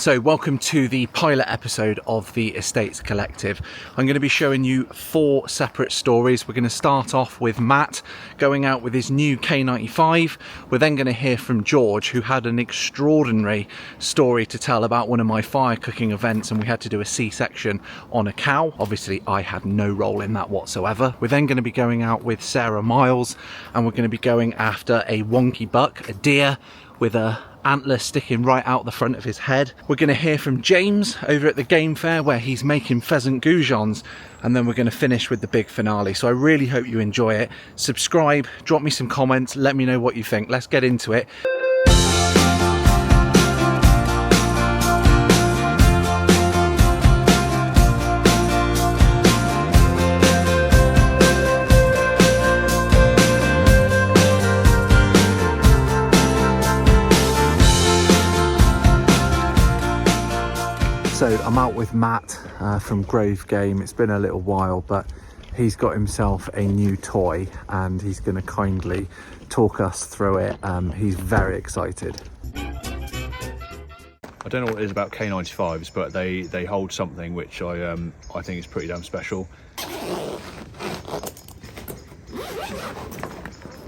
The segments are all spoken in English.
So welcome to the pilot episode of the Estates Collective. I'm going to be showing you 4 separate stories. We're going to start off with Matt going out with his new K95. We're then going to hear from George, who had an extraordinary story to tell about one of my fire cooking events, and we had to do a C-section on a cow. Obviously I had no role in that whatsoever. We're then going to be going out with Sarah Miles, and we're going to be going after a wonky buck, a deer with a antler sticking right out the front of his head. We're going to hear from James over at the game fair where he's making pheasant Goujons, and then we're going to finish with the big finale. So I really hope you enjoy it. Subscribe, drop me some comments, let me know what you think. Let's get into it. So I'm out with Matt from Grove Game. It's been a little while, but he's got himself a new toy and he's going to kindly talk us through it. He's very excited. I don't know what it is about K95s, but they hold something which I think is pretty damn special.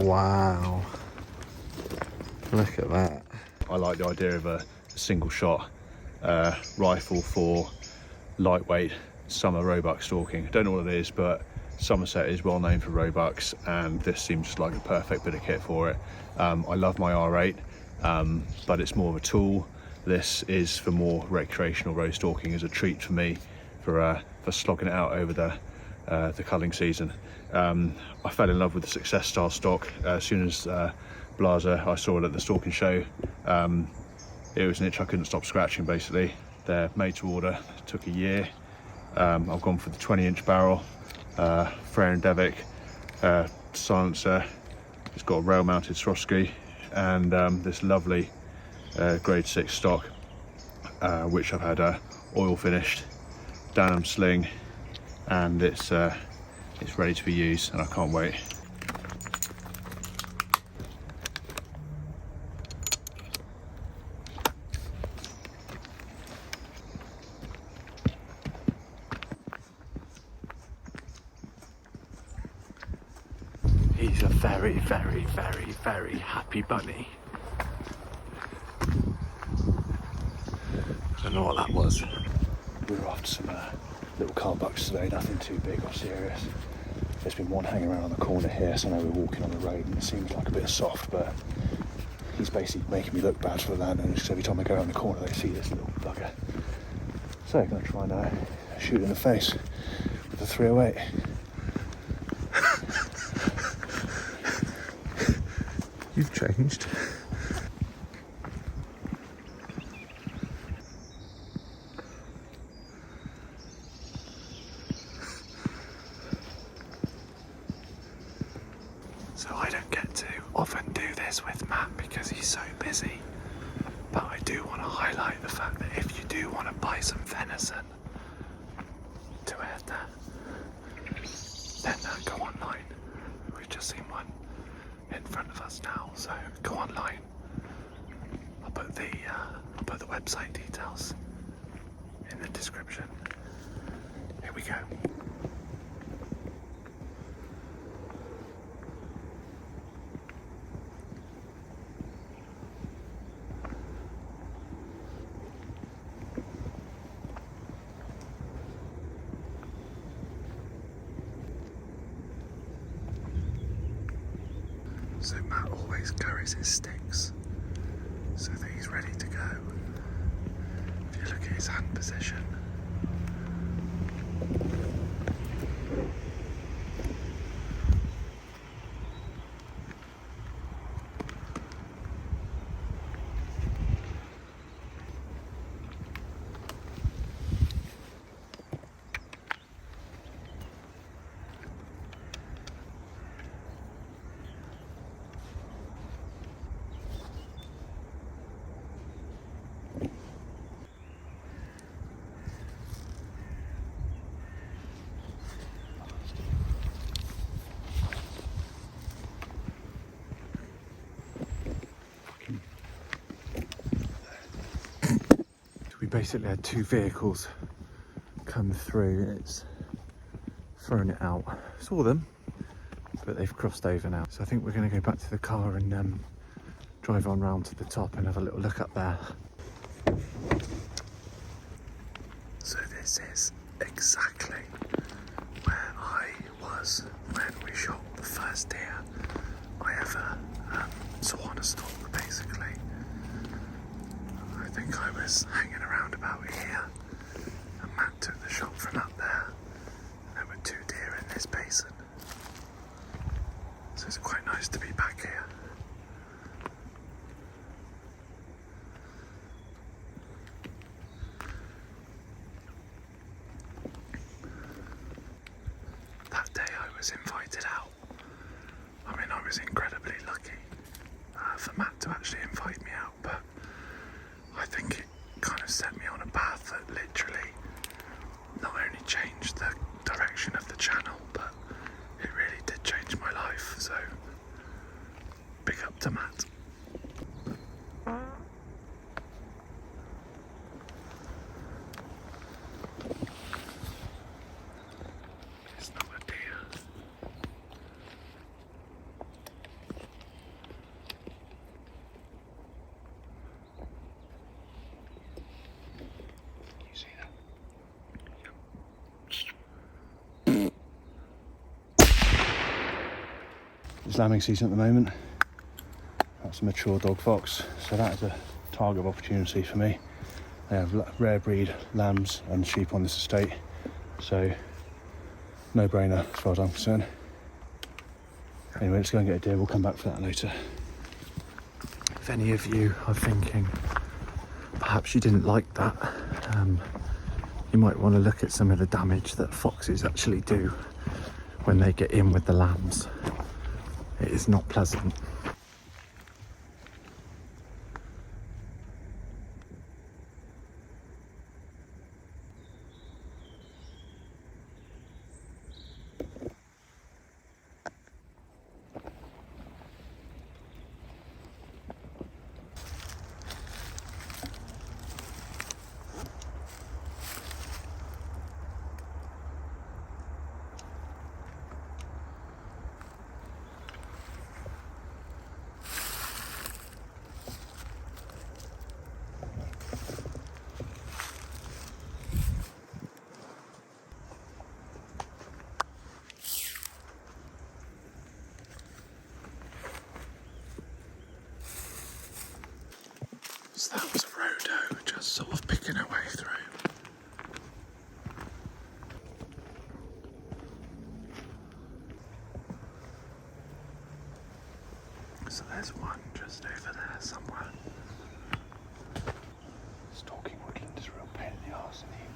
Wow, look at that. I like the idea of a single shot rifle for lightweight summer roebuck stalking. Don't know what it is, but Somerset is well known for roebucks, and this seems just like a perfect bit of kit for it. I love my R8, but it's more of a tool. This is for more recreational roe stalking, as a treat for me for slogging it out over the culling season. I fell in love with the Success style stock as soon as Blaser, I saw it at the stalking show. It was an itch I couldn't stop scratching, basically. They're made to order, it took a year. I've gone for the 20-inch barrel, Frere and Devick silencer. It's got a rail-mounted Swarovski, and this lovely grade 6 stock, which I've had oil finished, Danham sling, and it's ready to be used, and I can't wait. He's a very, very, very, very happy bunny. I don't know what that was. We were after some little carl bucks today, nothing too big or serious. There's been one hanging around on the corner here, so now we're walking on the road and it seems like a bit soft, but he's basically making me look bad for the landowners, because every time I go around the corner they see this little bugger. So I'm going to try and shoot in the face with a 308. You've changed. So I don't get to often do this with Matt because he's so busy, but I do want to highlight the fact that if you do want to buy some venison to add that, then go online. We've just seen one in front of us now, so go online. I'll put the website details in the description. Here we go. So Matt always carries his sticks so that he's ready to go. If you look at his hand position. basically had two vehicles come through and it's thrown it out. Saw them, but they've crossed over now. So I think we're going to go back to the car and drive on round to the top and have a little look up there. So this is exactly where I was when we shot the first deer I ever saw on a stalk, basically. I think I was hanging around about here and Matt took the shot from up there. And there were two deer in this basin. So it's quite nice to be back here. That day I was invited out. I mean, I was incredibly lucky for Matt to actually invite me out, but I think it kind of set me on a path that literally not only changed the direction of the channel, but it really did change my life. So big up to Matt. It's not a deer. You see that? It's lambing season at the moment. That's a mature dog fox, so that is a target of opportunity for me. They have rare breed lambs and sheep on this estate, so no brainer as far as I'm concerned. Anyway, let's go and get a deer, we'll come back for that later. If any of you are thinking perhaps you didn't like that, you might want to look at some of the damage that foxes actually do when they get in with the lambs. It is not pleasant. So that was a rhodo just sort of picking her way through. So there's one just over there somewhere. Stalking woodland is a real pain in the arse in the evenings.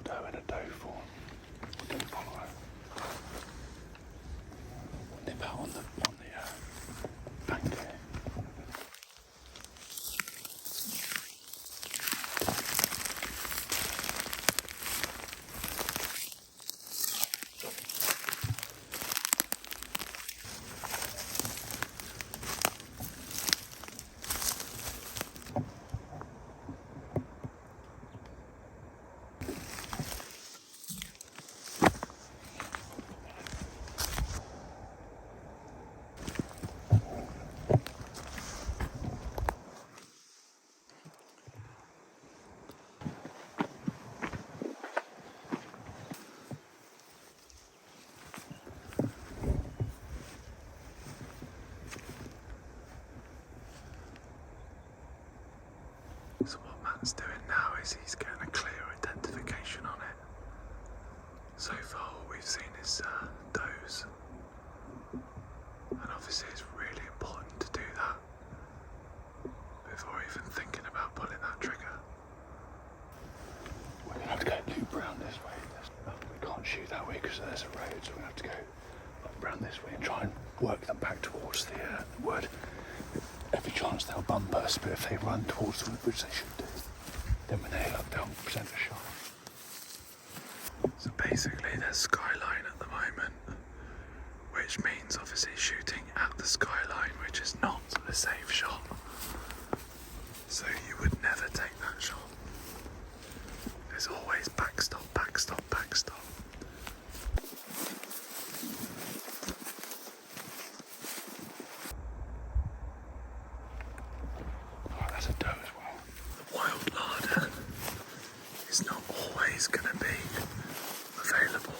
Doe in a doe form. Don't follow her. Nip out on the bank here. Matt's doing now is he's getting a clear identification on it. So far all we've seen is does. And obviously it's really important to do that before even thinking about pulling that trigger. We're going to have to go loop round this way. We can't shoot that way because there's a road, so we're going to have to go round this way and try and work them back towards the wood. Every chance they'll bump us, but if they run towards the wood, which they should do, then when they up, they'll present a shot. So basically there's skyline at the moment, which means obviously shooting at the skyline, which is not a safe shot. So you would never take that shot. There's always backstop, backstop, backstop. Oh, that's a doe as well. The wild larder is not always going to be available.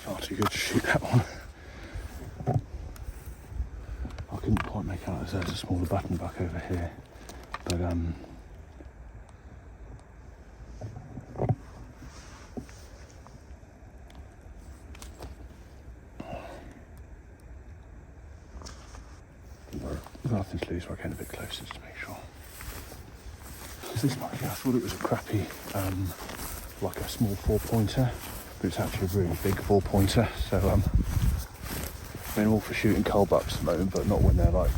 Far too good to shoot that one. I couldn't quite make out as there's a smaller button buck over here, but nothing to lose. We're getting a bit closer to make sure. This might be, I thought it was a crappy, like a small 4-pointer, but it's actually a really big 4-pointer. So I'm all for shooting cull bucks at the moment, but not when they're like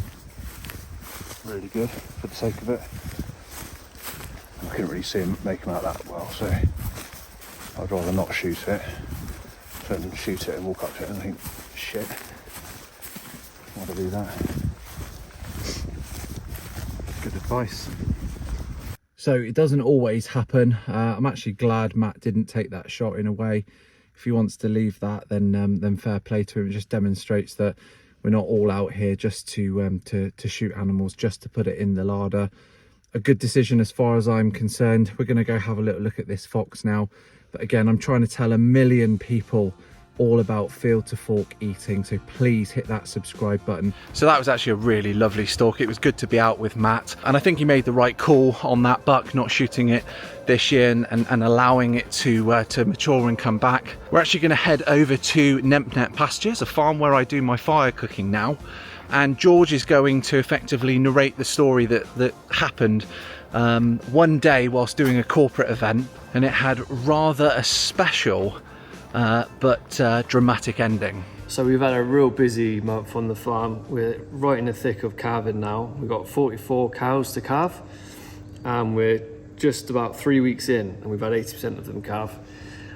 really good for the sake of it. And I couldn't really see him make them out that well, so I'd rather not shoot it than shoot it and walk up to it and think, shit, why'd I do that? Good advice. So it doesn't always happen. I'm actually glad Matt didn't take that shot in a way. If he wants to leave that, then fair play to him. It just demonstrates that we're not all out here just to shoot animals, just to put it in the larder. A good decision as far as I'm concerned. We're going to go have a little look at this fox now. But again, I'm trying to tell a million people all about field to fork eating, so please hit that subscribe button. So that was actually a really lovely stalk. It was good to be out with Matt, and I think he made the right call on that buck, not shooting it this year and allowing it to mature and come back. We're actually going to head over to Nempnett Pastures, a farm where I do my fire cooking now, and George is going to effectively narrate the story that happened one day whilst doing a corporate event, and it had rather a special but dramatic ending. So we've had a real busy month on the farm. We're right in the thick of calving now. We've got 44 cows to calve, and we're just about 3 weeks in, and we've had 80% of them calve.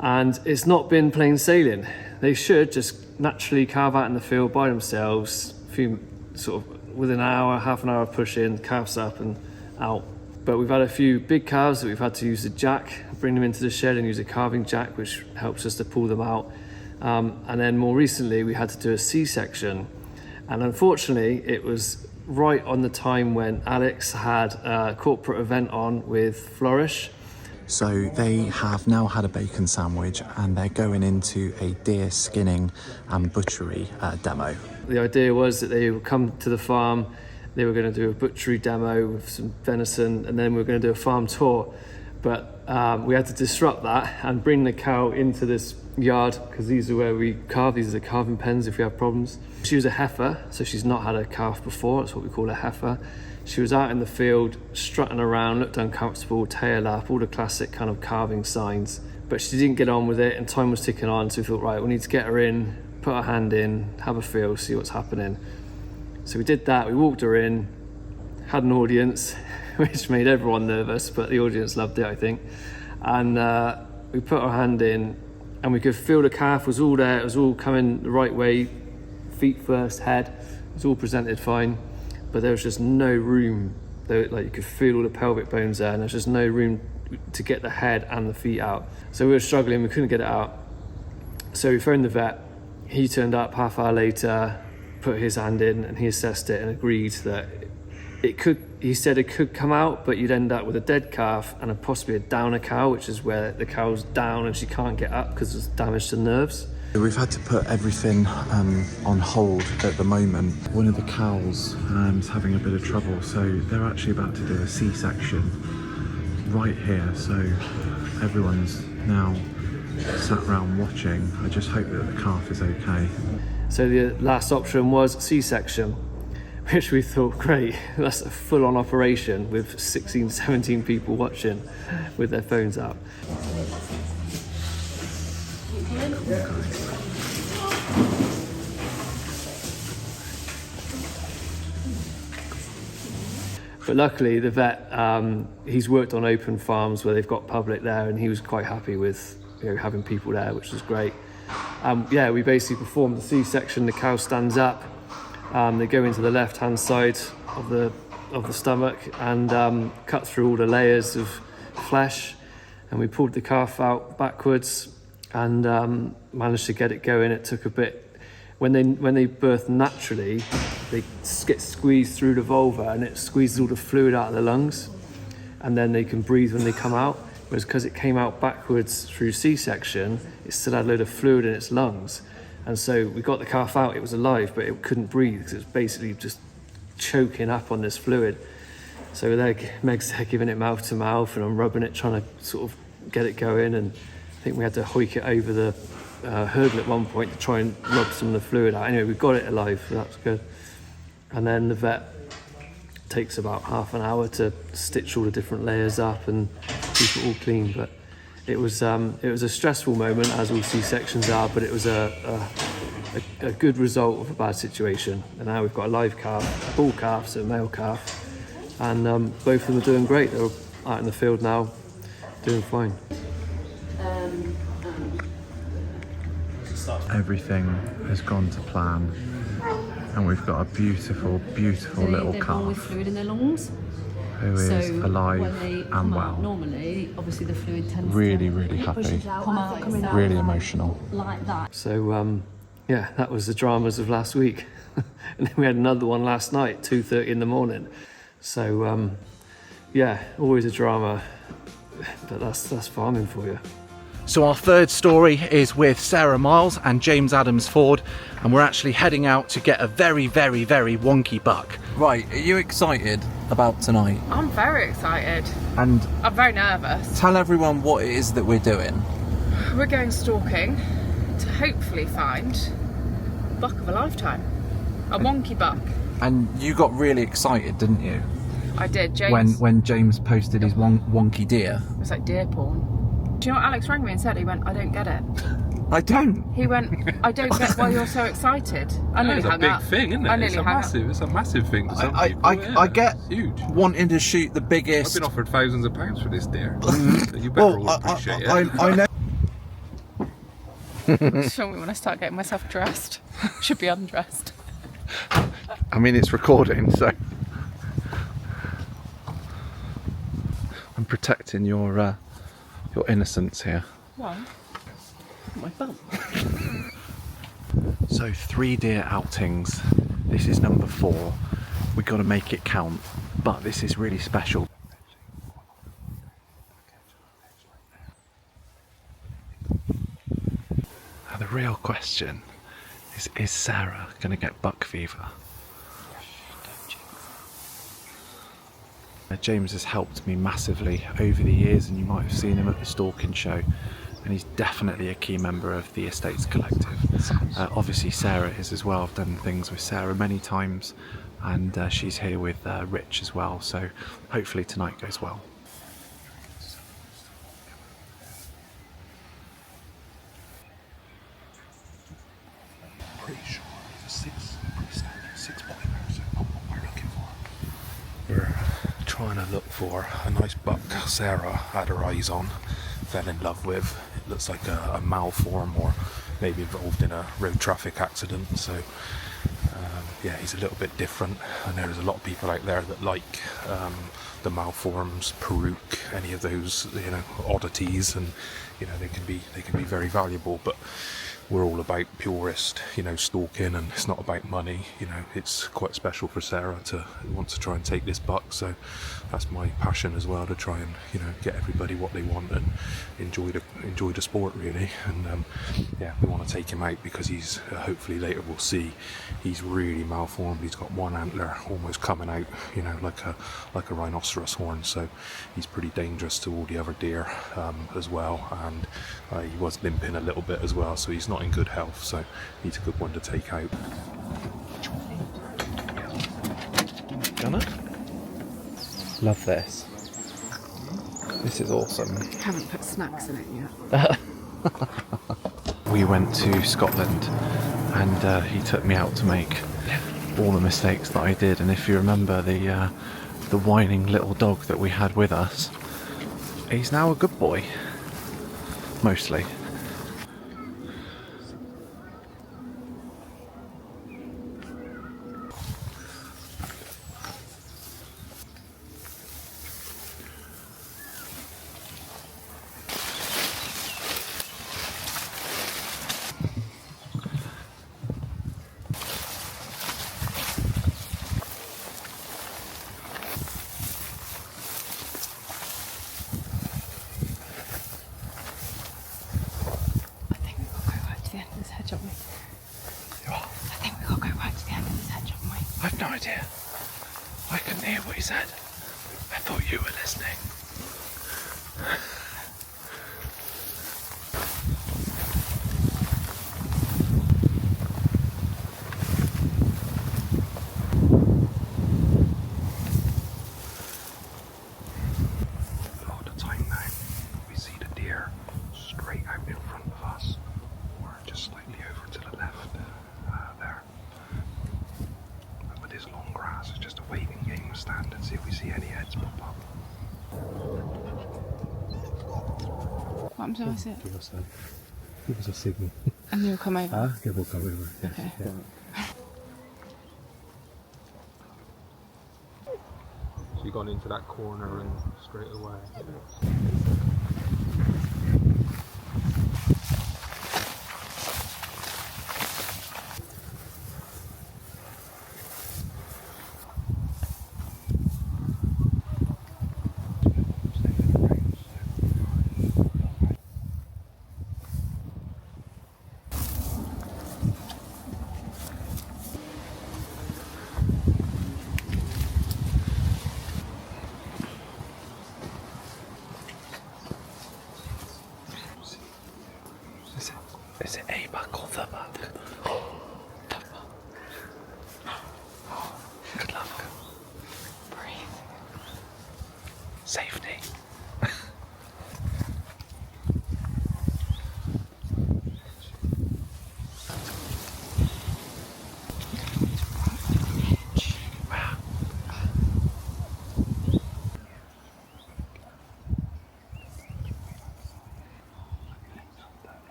And it's not been plain sailing. They should just naturally calve out in the field by themselves, a few sort of within an hour, half an hour of pushing, calves up and out. But we've had a few big calves that we've had to use the jack, bring them into the shed and use a calving jack, which helps us to pull them out. And then more recently, we had to do a C-section. And unfortunately, it was right on the time when Alex had a corporate event on with Flourish. So they have now had a bacon sandwich and they're going into a deer skinning and butchery demo. The idea was that they would come to the farm, they were going to do a butchery demo with some venison, and then we were going to do a farm tour. But we had to disrupt that and bring the cow into this yard, because these are where we carve. These are the carving pens if we have problems. She was a heifer, so she's not had a calf before. That's what we call a heifer. She was out in the field, strutting around, looked uncomfortable, tail up, all the classic kind of carving signs. But she didn't get on with it, and time was ticking on, so we thought, right, we need to get her in, put her hand in, have a feel, see what's happening. So we did that, we walked her in, had an audience, which made everyone nervous, but the audience loved it, I think. And we put our hand in, and we could feel the calf was all there, it was all coming the right way, feet first, head, it was all presented fine. But there was just no room. Like, you could feel all the pelvic bones there, and there's just no room to get the head and the feet out. So we were struggling, we couldn't get it out. So we phoned the vet. He turned up half hour later, put his hand in, and he assessed it and agreed that he said it could come out, but you'd end up with a dead calf and possibly a downer cow, which is where the cow's down and she can't get up because there's damage to the nerves. We've had to put everything on hold at the moment. One of the cows is having a bit of trouble, so they're actually about to do a C-section right here. So everyone's now sat around watching. I just hope that the calf is okay. So the last option was C-section, which we thought, great, that's a full-on operation with 16, 17 people watching with their phones up. But luckily the vet, he's worked on open farms where they've got public there, and he was quite happy with having people there, which was great. Yeah, we basically performed the C-section. The cow stands up, they go into the left-hand side of the stomach and cut through all the layers of flesh, and we pulled the calf out backwards and managed to get it going. It took a bit. When they birth naturally, they get squeezed through the vulva and it squeezes all the fluid out of the lungs, and then they can breathe when they come out. Whereas because it came out backwards through C-section, it still had a load of fluid in its lungs. And so we got the calf out, it was alive, but it couldn't breathe because it was basically just choking up on this fluid. So Meg's there giving it mouth to mouth, and I'm rubbing it, trying to sort of get it going. And I think we had to hoik it over the hurdle at one point to try and rub some of the fluid out. Anyway, we got it alive, so that's good. And then the vet takes about half an hour to stitch all the different layers up and keep it all clean. But it was a stressful moment, as all C-sections are, but it was a good result of a bad situation. And now we've got a live calf, a bull calf, so a male calf, and both of them are doing great. They're out in the field now, doing fine. Everything has gone to plan, and we've got a beautiful, beautiful little they're born with calf fluid in their lungs. who is alive when they and come well. out normally, obviously the fluid tends Really, to really happy. come out itself Really emotional. like that. So yeah, that was the dramas of last week. And then we had another one last night, 2:30 in the morning. So yeah, always a drama, but that's farming for you. So our third story is with Sarah Miles and James Adams-Foord, and we're actually heading out to get a very, very, very wonky buck. Right, are you excited about tonight? I'm very excited. And I'm very nervous. Tell everyone what it is that we're doing. We're going stalking to hopefully find buck of a lifetime. A wonky buck. And you got really excited, didn't you? I did. James. When James posted his wonky deer. It was like deer porn. Do you know what Alex rang me and said? He went, I don't get it. I don't. He went, I don't get why you're so excited. I nearly It's a hung big up. thing, isn't I it? nearly hung up. It's a massive thing for some people. I get It's huge. wanting to shoot the I've biggest. been offered thousands of pounds for this deer. So you better all appreciate it. I know. Show me when I start getting myself dressed. Should be undressed. I mean, it's recording, so I'm protecting your innocence here. Why? My bum. So 3 deer outings. This is number 4. We've got to make it count, but this is really special. Now the real question is Sarah going to get buck fever? James has helped me massively over the years, and you might have seen him at the Stalking show, and he's definitely a key member of the Estates Collective. Obviously Sarah is as well. I've done things with Sarah many times, and she's here with Rich as well, so hopefully tonight goes well. Pretty sure it's a 6-pointer, so not what we're looking for. We're trying to look for a nice buck Sarah had her eyes on, fell in love with. It looks like a malform, or maybe involved in a road traffic accident, so yeah, he's a little bit different. I know there's a lot of people out there that like the malforms, peruke, any of those, you know, oddities, and you know, they can be very valuable, but we're all about purist, you know, stalking, and it's not about money. You know, it's quite special for Sarah to want to try and take this buck, so that's my passion as well, to try and, you know, get everybody what they want and enjoy the sport really. And yeah, we want to take him out because he's hopefully later we'll see he's really malformed. He's got one antler almost coming out, you know, like a rhinoceros horn, so he's pretty dangerous to all the other deer as well, and he was limping a little bit as well, so he's not in good health, so he's a good one to take out. Gonna? Love this. This is awesome. Haven't put snacks in it yet. We went to Scotland, and he took me out to make all the mistakes that I did, and if you remember the whining little dog that we had with us, he's now a good boy. Mostly. I've no idea. I couldn't hear what he said. I thought you were listening. A lot of the time now, we see the deer straight out in front of us, or just slightly over to the left there. And with this long grass, it's just a waiting game, stand and see if we see any heads pop up. What happens if I see it? Give us a signal. And you'll come over? Yeah, we'll come over. Yes. Okay. Yeah. So you've gone into that corner and straight away. Is it a buck or the buck? Good luck. Breathe. Safety.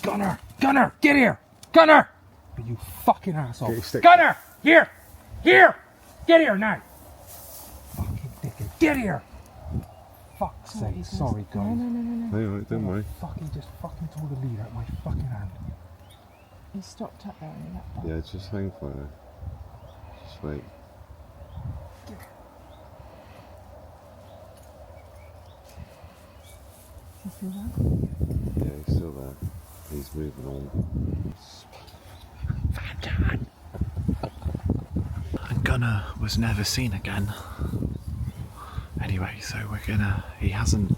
Gunner! Gunner! Get here! Gunner! You fucking asshole! Gunner! Here! Here! Get here now! Fucking dickhead! Get here! Fuck's sake, sorry guys. No. No, don't worry. Fucking just fucking tore the lead out my fucking hand. He's stopped up there in that box. Yeah, just hang for it. Just wait. You feel that? Yeah, he's still there. He's moving on. And Gunner was never seen again. Anyway, so we're gonna. He hasn't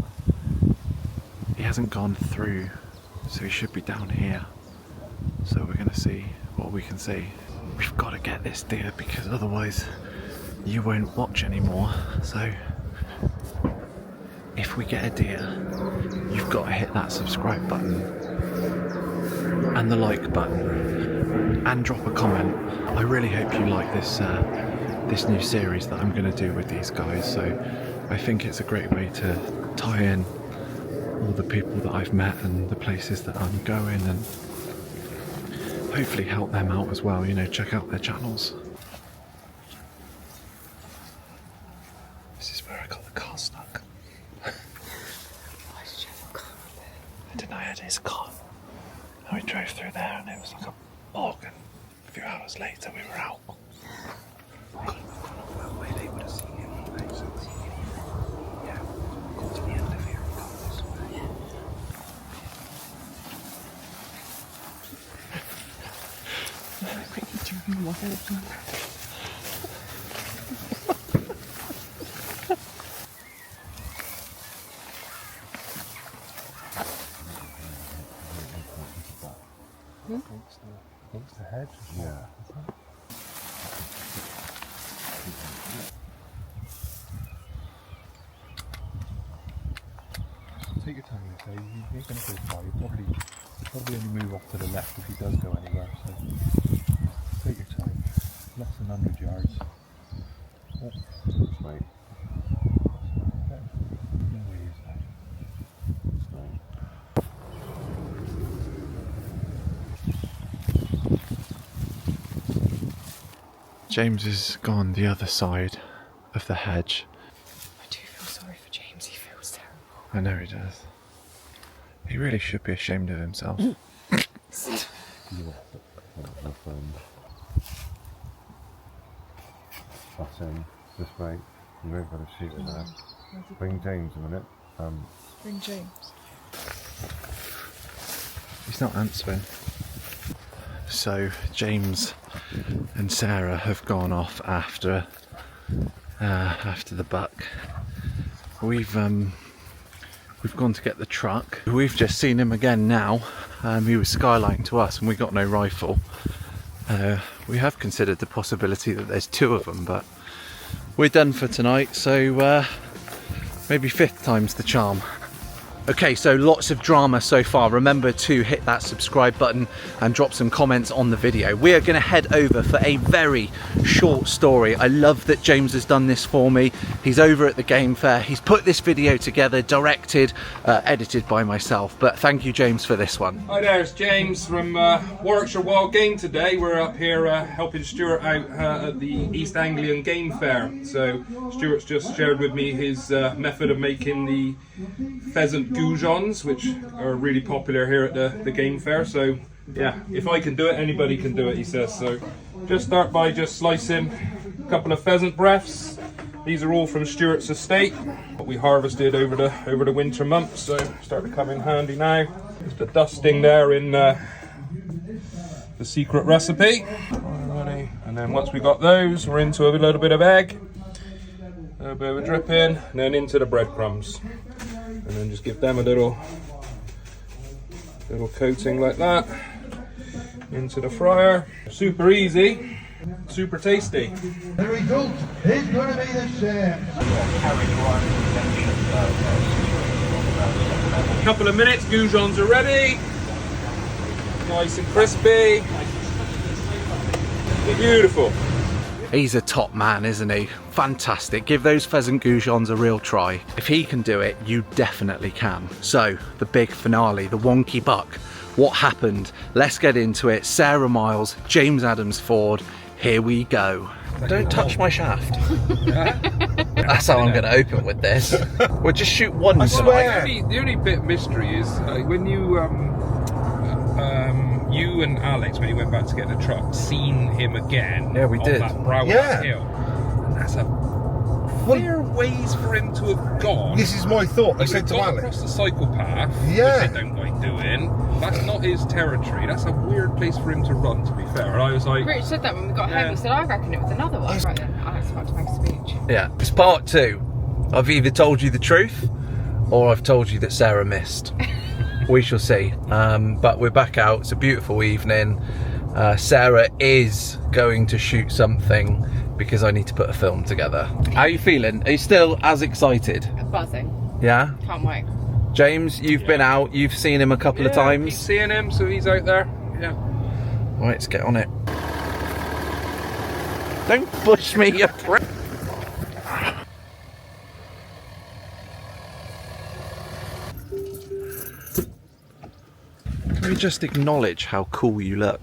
gone through, so he should be down here. So we're gonna see what we can see. We've got to get this deer because otherwise you won't watch anymore. So if we get a deer, you've got to hit that subscribe button and the like button and drop a comment. I really hope you like this this new series that I'm going to do with these guys. So I think it's a great way to tie in all the people that I've met and the places that I'm going, and hopefully help them out as well, you know, check out their channels. This is where I got the car stuck. I didn't know I had his car. And we drove through there and it was like a bog, and a few hours later we were out. Against the hedge? Yeah. Take your time, okay? You're going to go far. You'll probably only move off to the left if he does go anywhere. So take your time. Less than 100 yards. Oh, Just wait. okay. No way he is now. Just wait. James has gone the other side of the hedge. I do feel sorry for James, he feels terrible. I know he does. He really should be ashamed of himself. You my friend. That's him. Just wait. You won't got to shoot it now. Bring James a minute. Bring James. He's not answering. So James and Sarah have gone off after the buck. We've gone to get the truck. We've just seen him again now. He was skylighting to us and we got no rifle. We have considered the possibility that there's two of them, but we're done for tonight, so maybe fifth time's the charm. Okay, so lots of drama so far. Remember to hit that subscribe button and drop some comments on the video. We are going to head over for a very short story. I love that James has done this for me. He's over at the game fair. He's put this video together, directed, edited by myself. But thank you, James, for this one. Hi there, it's James from Warwickshire Wild Game today. We're up here helping Stuart out at the East Anglian Game Fair. So Stuart's just shared with me his method of making the pheasant Goujons, which are really popular here at the game fair. So yeah, if I can do it, anybody can do it, he says. So just start by just slicing a couple of pheasant breaths. These are all from Stuart's estate, what we harvested over the winter months, so start to come in handy now. Just a dusting there in the secret recipe. Alrighty. And then once we got those, we're into a little bit of egg, a little bit of a dripping, and then into the breadcrumbs. And then just give them a little coating like that into the fryer. Super easy, super tasty. The result is going to be the same. A couple of minutes, Goujons are ready. Nice and crispy. Beautiful. He's a top man, isn't he? Fantastic. Give those pheasant Goujons a real try. If he can do it, you definitely can. So, the big finale, the Wonky buck. What happened? Let's get into it. Sarah Miles, James Adams-Foord. Here we go. Don't touch my shaft. That's how I'm going to open with this. We'll just shoot one tonight. The only bit of mystery is when you you and Alex, when you went back to get the truck, seen him again. Yeah, we on did. that brow of that hill. And that's a fair ways for him to have gone. This is my thought. I He said to got Alex. across the cycle path, Yeah. which they don't like doing. That's not his territory. That's a weird place for him to run, to be fair. And I was like... Rich said that when we got home. He said, I reckon it was another one. Right then, Alex about to make a speech. Yeah, it's part 2. I've either told you the truth or I've told you that Sarah missed. We shall see. But we're back out. It's a beautiful evening. Sarah is going to shoot something because I need to put a film together. How are you feeling? Are you still as excited? Buzzing. Yeah? Can't wait. James, you've been out. You've seen him a couple of Keep times. seeing him, so he's out there. Yeah. Right, let's get on it. Don't push me, you prick. Can we just acknowledge how cool you look?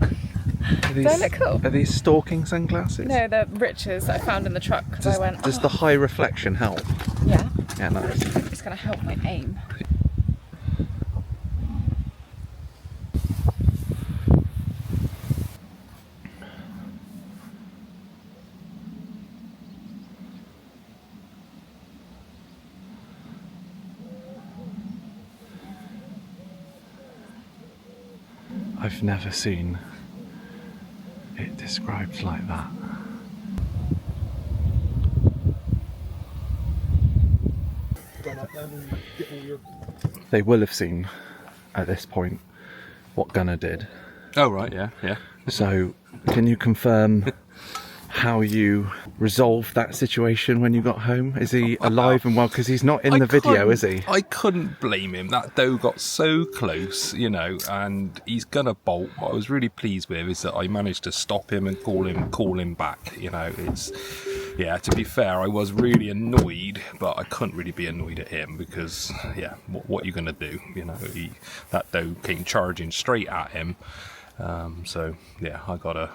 Do I look cool? Are these stalking sunglasses? No, they're Rich's that I found in the truck because I went, Does the high reflection help? yeah, Yeah, nice. it's going to help my aim. I've never seen it described like that. They will have seen at this point what Gunnar did. Oh, right, yeah, yeah. So, can you confirm how you resolved that situation when you got home? Is he alive and well? Because he's not in the video, is he? I couldn't blame him. That doe got so close, you know, and he's gonna bolt. What I was really pleased with is that I managed to stop him and call him back. You know, it's, yeah, to be fair, I was really annoyed, but I couldn't really be annoyed at him because, yeah, what are you gonna do? You know, that doe came charging straight at him. So yeah, I gotta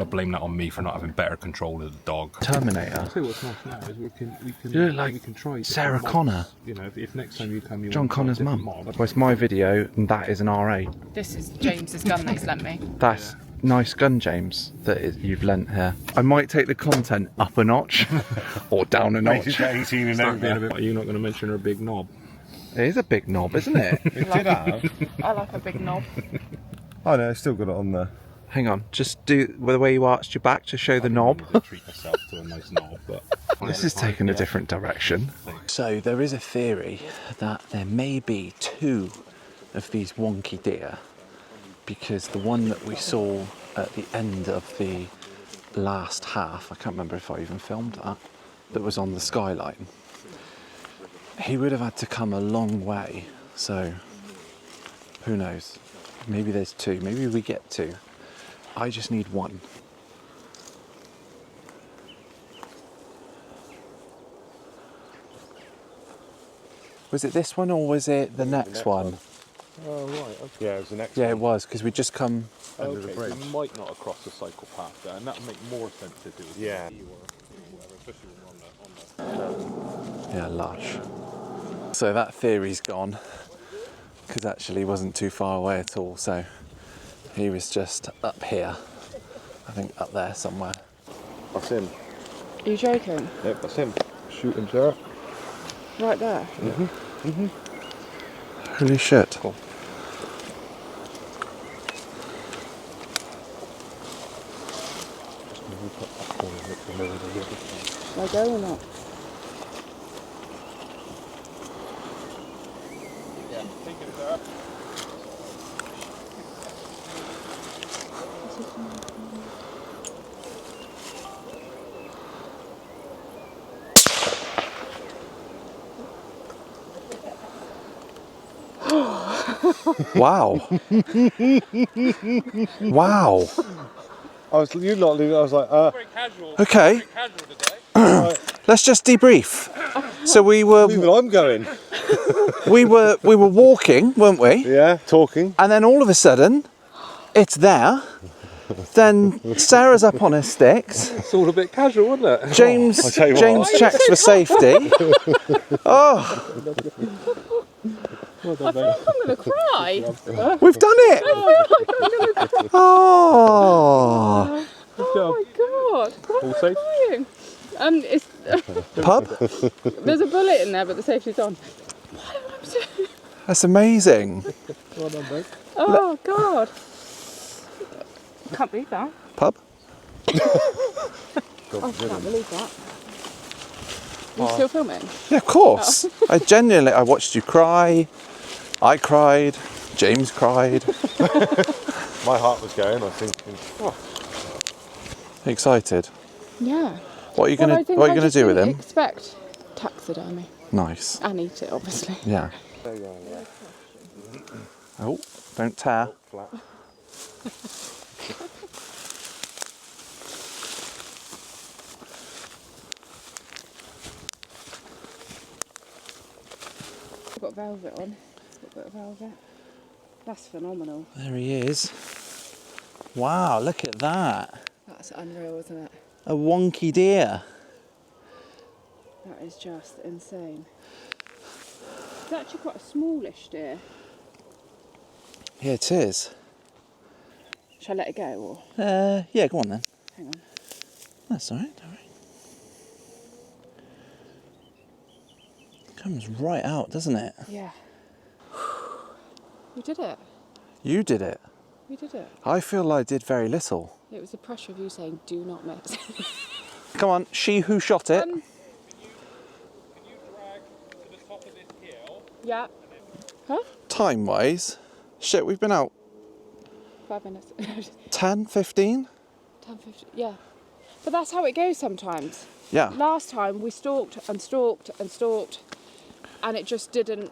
blame that on me for not having better control of the dog. Terminator. I'll tell you what's nice now is we can You look like we can try Sarah different Connor. mobs. You know, if next time you come, you John want to try Connor's different mum. mob. Well, it's my video and that is an R8. This is James's gun that he's lent me. That's nice gun, James, you've lent here. I might take the content up a notch or down a notch. Start being a bit, are you not going to mention her big knob? It is a big knob, isn't it? It did have. I like a big knob. Oh no, I still got it on there. Hang on, just do the way you arched your back to show the knob. Treat myself to a nice knob, but This is taking a different direction. So there is a theory that there may be 2 of these wonky deer, because the one that we saw at the end of the last half, I can't remember if I even filmed that was on the skyline. He would have had to come a long way, so who knows? Maybe there's 2, maybe we get 2. I just need 1. Was it this one or was it the next one? Oh right, okay. Yeah, it was the next Yeah, one. it was, because we just come... Under the bridge. we might not have crossed the cycle path there, and that would make more sense to do. Yeah. Especially when we're on the Yeah, lush. So that theory's gone, because actually he wasn't too far away at all, so he was just up here. I think up there somewhere. That's him. Are you joking? Yep, that's him. Shooting, Sarah. Right there? Holy shit. Cool. Shall I go or not? Yeah, take it there. Wow. Wow. I was you lot leaving. I was like, Very casual. Okay. Very casual today. Let's just debrief. So we were I'm going. we were walking, weren't we? Yeah, talking. And then all of a sudden, it's there. Then Sarah's up on her sticks. It's all a bit casual, wasn't it? James I'll tell you what. James checks for safety. Oh. I feel like I'm going to cry. We've done it! Oh! Oh my god! Why am I crying? It's Pub? there's a bullet in there, but the safety's on. Why am I so... That's amazing. Oh god! Can't believe that. Pub? I can't believe that. Are you still filming? Yeah, of course. I watched you cry. I cried. James cried. My heart was going. I was thinking, oh, Excited. Yeah. What are you gonna do with him? Expect taxidermy Nice. and eat it, obviously. Yeah. Oh, don't tear. I've got velvet on. Got a bit of velvet. That's phenomenal. There he is. Wow, look at that. That's unreal, isn't it? A wonky deer. That is just insane. It's actually quite a smallish deer. Yeah, it is. Shall I let it go or? Yeah, go on then. Hang on. That's all right. Comes right out, doesn't it? Yeah. We did it. You did it. We did it. I feel I did very little. It was the pressure of you saying, do not miss. Come on, she who shot it. Can you drag to the top of this hill? Yeah. Huh? Time-wise, shit, we've been out 5 minutes. 10, 15? 10, 15, yeah. But that's how it goes sometimes. Yeah. Last time we stalked and stalked and stalked and it just didn't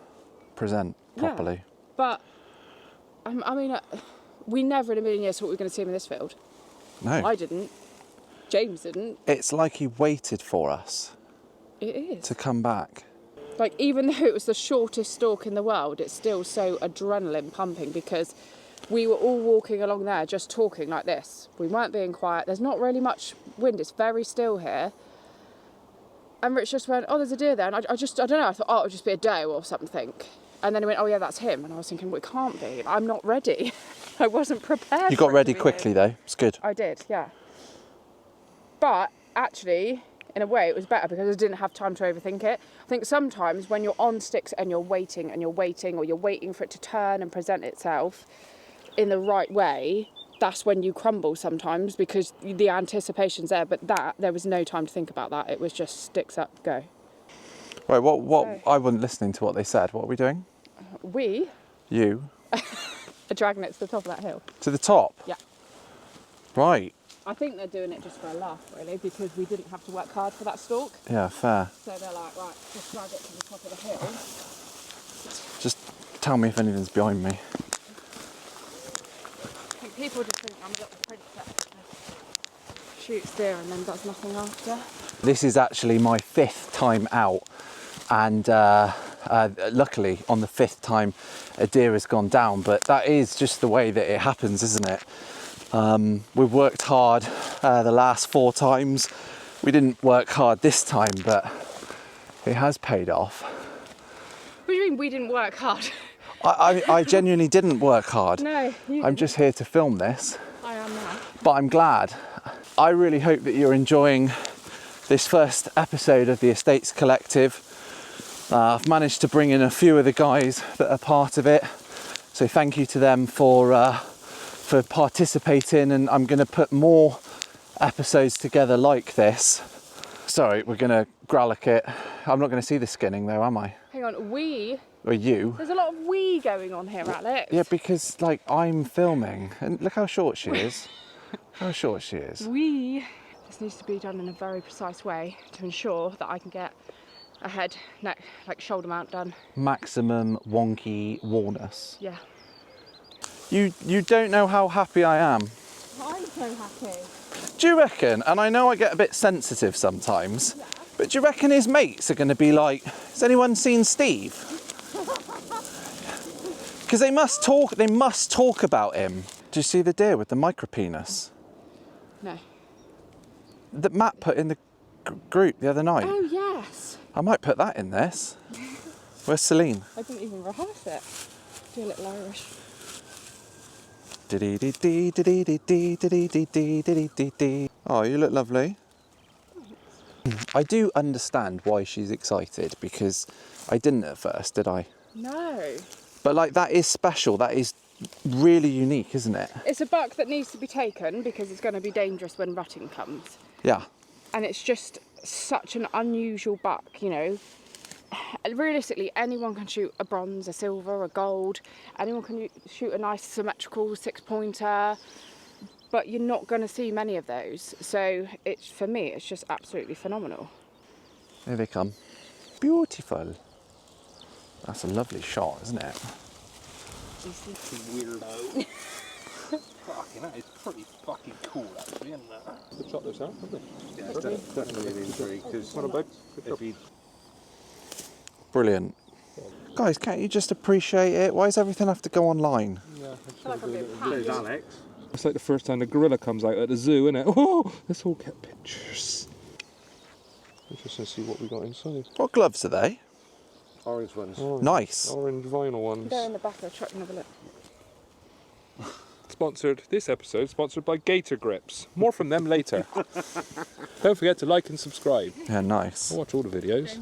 Present properly. Yeah. But, I mean, we never in a million years thought we were going to see him in this field. No. I didn't. James didn't. It's like he waited for us It is. to come back. Like, even though it was the shortest stalk in the world, it's still so adrenaline pumping because we were all walking along there just talking like this. We weren't being quiet. There's not really much wind. It's very still here. And Rich just went, oh, there's a deer there. And I don't know, I thought, oh, it would just be a doe or something. And then he went, oh, yeah, that's him. And I was thinking, well, it can't be. I'm not ready. I wasn't prepared. You got ready quickly, though. It's good. I did, yeah. But actually, in a way, it was better because I didn't have time to overthink it. I think sometimes when you're on sticks and you're waiting, or you're waiting for it to turn and present itself in the right way, that's when you crumble sometimes because the anticipation's there. But there was no time to think about that. It was just sticks up, go. Right, what? I wasn't listening to what they said. What are we doing? We You? are dragging it to the top of that hill. To the top? Yeah. Right. I think they're doing it just for a laugh, really, because we didn't have to work hard for that stalk. Yeah, fair. So they're like, right, just drag it to the top of the hill. Just tell me if anything's behind me. I think people just think I'm a little princess. Shoots deer and then does nothing after. This is actually my 5th time out, and luckily on the 5th time a deer has gone down, but that is just the way that it happens, isn't it? We've worked hard the last 4 times. We didn't work hard this time, but it has paid off. What do you mean we didn't work hard? I genuinely didn't work hard. No, you I'm just here to film this. I am now. But I'm glad. I really hope that you're enjoying this first episode of the Estates Collective. I've managed to bring in a few of the guys that are part of it, so thank you to them for participating, and I'm going to put more episodes together like this. Sorry, we're going to gralloch it. I'm not going to see the skinning though, am I? Hang on, we? Or you? There's a lot of we going on here, Alex. Yeah, because like I'm filming, and look how short she is. How short she is. We. This needs to be done in a very precise way to ensure that I can get a head, neck, like shoulder mount done. Maximum wonky warness. Yeah. You don't know how happy I am. I'm so happy. Do you reckon? And I know I get a bit sensitive sometimes, but do you reckon his mates are going to be like, has anyone seen Steve? Because they must talk about him. Do you see the deer with the micro penis? No. That Matt put in the group the other night. Oh yes. I might put that in this. Where's Celine? I didn't even rehearse it. Do a little Irish. Oh, you look lovely. I do understand why she's excited, because I didn't at first, did I? No. But like, that is special. That is really unique, isn't it? It's a buck that needs to be taken because it's going to be dangerous when rutting comes. Yeah. And it's just such an unusual buck, you know. Realistically, anyone can shoot a bronze, a silver, a gold. Anyone can shoot a nice symmetrical 6-pointer, but you're not going to see many of those. So for me, it's just absolutely phenomenal. Here they come. Beautiful. That's a lovely shot, isn't it? Weirdo. Fucking, that is pretty fucking cool, actually, isn't it? Good shot those out, haven't they? Yeah, definitely an injury. Because if he Brilliant. Guys, can't you just appreciate it? Why does everything have to go online? Yeah, Alex. It's like the first time the gorilla comes out at the zoo, isn't it? Oh, let's all get pictures. interesting to see what we got inside. What gloves are they? orange ones. Nice. Orange vinyl ones. Go in the back of the truck and have a look. Sponsored, this episode sponsored by Gator Grips. More from them later. Don't forget to like and subscribe. Yeah, nice. I watch all the videos.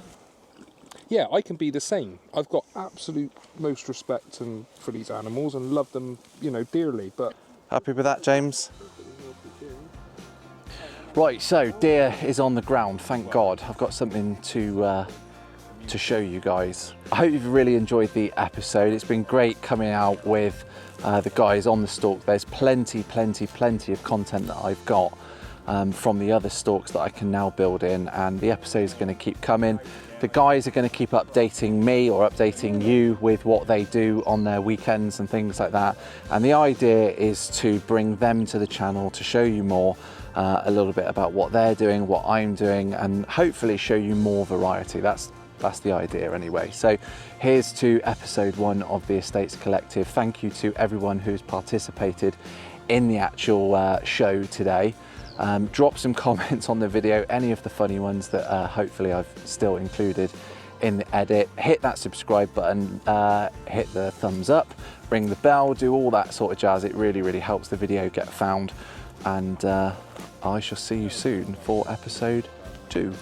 Yeah, I can be the same. I've got absolute most respect for these animals and love them, you know, dearly. But happy with that, James? Right, so deer is on the ground. Thank God. I've got something to show you guys. I hope you've really enjoyed the episode. It's been great coming out with the guys on the stalk. There's plenty of content that I've got from the other stalks that I can now build in, and the episode's going to keep coming. The guys are going to keep updating me or updating you with what they do on their weekends and things like that. And the idea is to bring them to the channel to show you more, a little bit about what they're doing, what I'm doing, and hopefully show you more variety. That's the idea anyway. So here's to episode 1 of the Estates Collective. Thank you to everyone who's participated in the actual show today. Drop some comments on the video, any of the funny ones that hopefully I've still included in the edit. Hit that subscribe button, hit the thumbs up, ring the bell, do all that sort of jazz. It really helps the video get found, and I shall see you soon for episode 2.